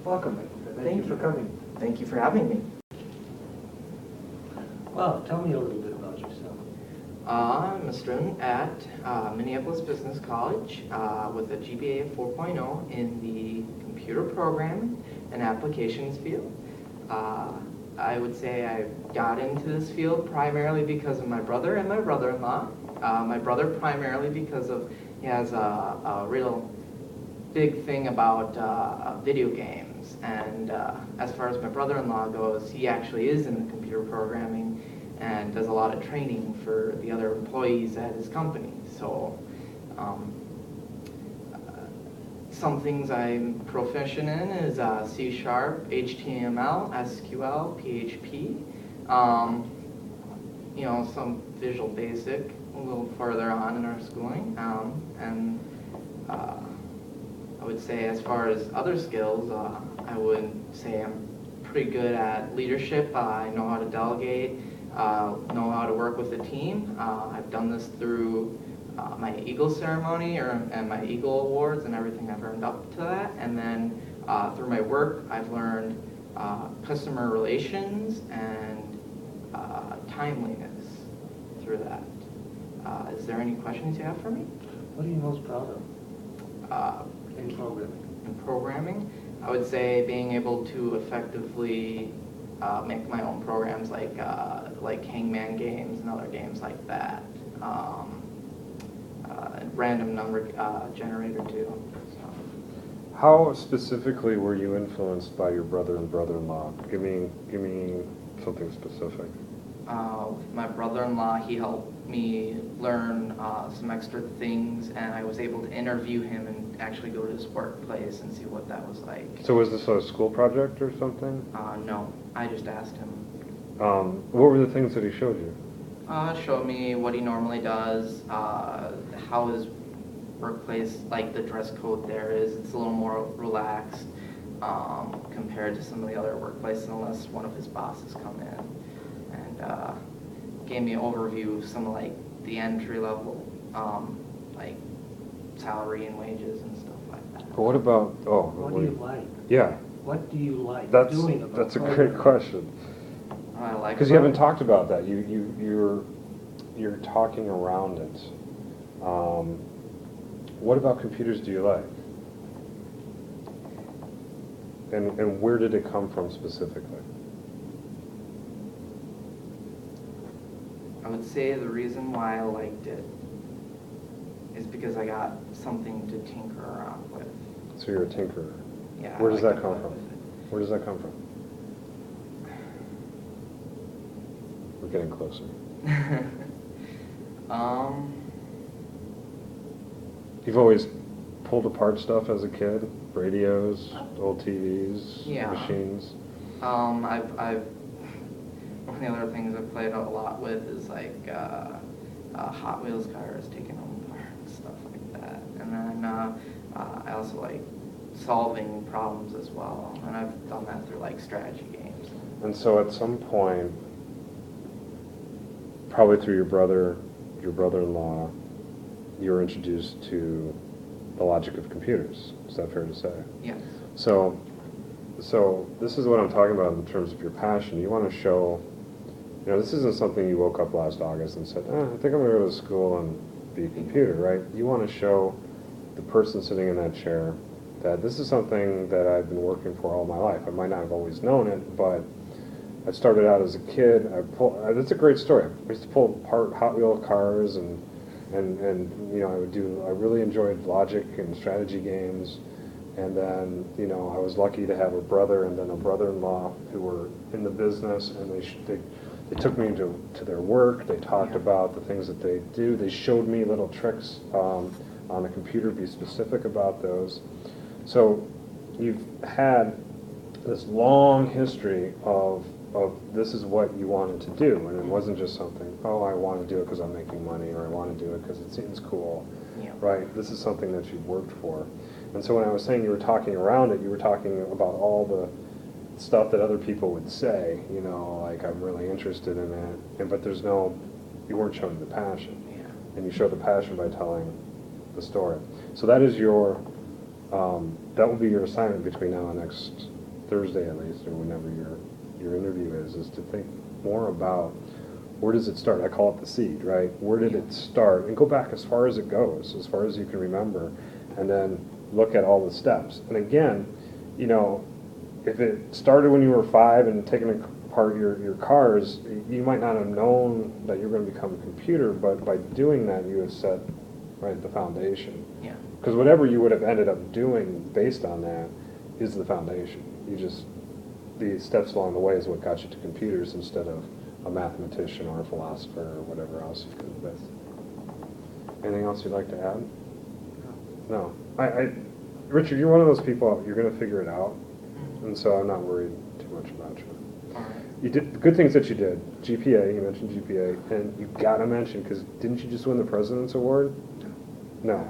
Welcome. Thank you for coming. Thank you for having me. Well, tell me a little bit about yourself. I'm a student at Minneapolis Business College with a GPA of 4.0 in the computer programming and applications field. I would say I got into this field primarily because of my brother and my brother-in-law. My brother primarily because he has a real big thing about video games, and as far as my brother-in-law goes, he actually is in the computer programming and does a lot of training for the other employees at his company. So some things I'm proficient in is C#, HTML, SQL, PHP, some Visual Basic a little further on in our schooling, and I would say as far as other skills, I would say I'm pretty good at leadership. I know how to delegate, know how to work with a team. I've done this through my Eagle ceremony and my Eagle Awards and everything I've earned up to that. And then through my work, I've learned customer relations and timeliness through that. Is there any questions you have for me? What are you most proud of in programming? In programming, I would say being able to effectively make my own programs like Hangman games and other games like that. Random number generator too. So. How specifically were you influenced by your brother and brother-in-law? Give me something specific. My brother-in-law, he helped me learn some extra things, and I was able to interview him and actually go to his workplace and see what that was like. So was this a school project or something? No, I just asked him. What were the things that he showed you? Showed me what he normally does, how his workplace, like the dress code there is. It's a little more relaxed compared to some of the other workplaces, unless one of his bosses come in. And gave me an overview of some of like the entry level, like salary and wages and stuff like that. But what about, What do you like? Yeah. What do you like That's doing about a programming? great question. I like Because you haven't talked about that. You're talking around it. What about computers do you like? And where did it come from specifically? I would say the reason why I liked it is because I got something to tinker around with. So you're a tinkerer. Yeah. Where does I like that to come play from? with it. Where does that come from? We're getting closer. You've always pulled apart stuff as a kid? Radios, old TVs, Yeah. machines? I've one of the other things I've played a lot with is like Hot Wheels cars, taking them apart and stuff like that. And then I also like solving problems as well, and I've done that through like strategy games. And so at some point, probably through your brother-in-law, you were introduced to the logic of computers. Is that fair to say? Yes. So this is what I'm talking about in terms of your passion. You want to show, this isn't something you woke up last August and said, I think I'm going to go to school and be a computer, right? You want to show the person sitting in that chair that this is something that I've been working for all my life. I might not have always known it, but I started out as a kid. That's a great story. I used to pull apart Hot Wheel cars and I really enjoyed logic and strategy games. And then, I was lucky to have a brother and then a brother-in-law who were in the business, and they took me to their work. They talked about the things that they do. They showed me little tricks on the computer, be specific about those. So you've had this long history of this is what you wanted to do, and it wasn't just something, I want to do it because I'm making money, or I want to do it because it seems cool, right? This is something that you've worked for. And so when I was saying you were talking around it, you were talking about all the stuff that other people would say, like I'm really interested in it, but you weren't showing the passion. And you show the passion by telling the story. So that is that will be your assignment between now and next Thursday at least, or whenever your interview is to think more about where does it start? I call it the seed, right? Where did it start? And go back as far as it goes, as far as you can remember, and then look at all the steps. And again, you know, if it started when you were 5 and taking apart your cars, you might not have known that you're going to become a computer, but by doing that, you have set, right, the foundation. Yeah. Because whatever you would have ended up doing based on that is the foundation. You just, the steps along the way is what got you to computers instead of a mathematician or a philosopher or whatever else you could have been. Anything else you'd like to add? No. Richard, you're one of those people, you're going to figure it out, and so I'm not worried too much about you. All right. You did good things that you did. GPA, you mentioned GPA, and you got to mention, because didn't you just win the President's Award? No.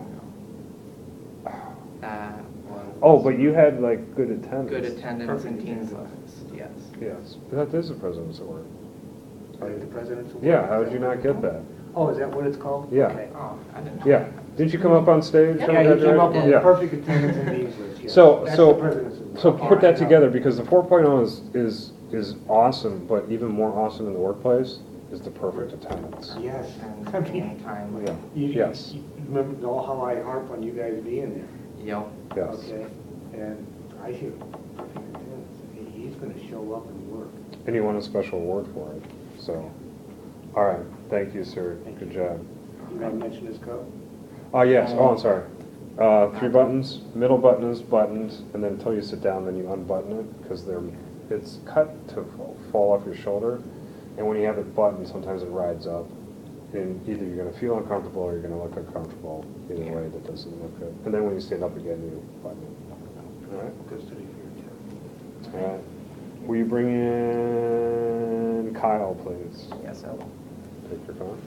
Oh, but you had like good attendance. Good attendance in Perfect teens attendance. levels, yes. Yes, but that is a President's Award. Like the President's Award? Yeah, how did you not get that? Oh, is that what it's called? Yeah. Okay. Oh, I didn't know. Yeah, didn't you come up on stage? Yeah, you came up with Yeah. perfect attendance in these lists, yes. So, That's so, the President's Award. so Okay, put that I know. together, because the 4.0 is awesome, but even more awesome in the workplace is the perfect attendance. Yes. And I being mean, timely. Yeah. yes. Yes. Remember how I harp on you guys being there? Yep. Yes. Okay, and I hear perfect attendance. He's gonna show up and work. And you won a special award for it, so. All right, thank you, sir. Thank Good you. job. You gotta mention this code? Oh, yes, oh, I'm sorry. 3 buttons, middle button is buttons, and then until you sit down, then you unbutton it, because it's cut to fall off your shoulder, and when you have it buttoned, sometimes it rides up, and either you're gonna feel uncomfortable or you're gonna look uncomfortable. Either way, that doesn't look good. And then when you stand up again, you button it. All right? Good study for your All right. Will you bring in Kyle, please? Yes, I will. Take your phone.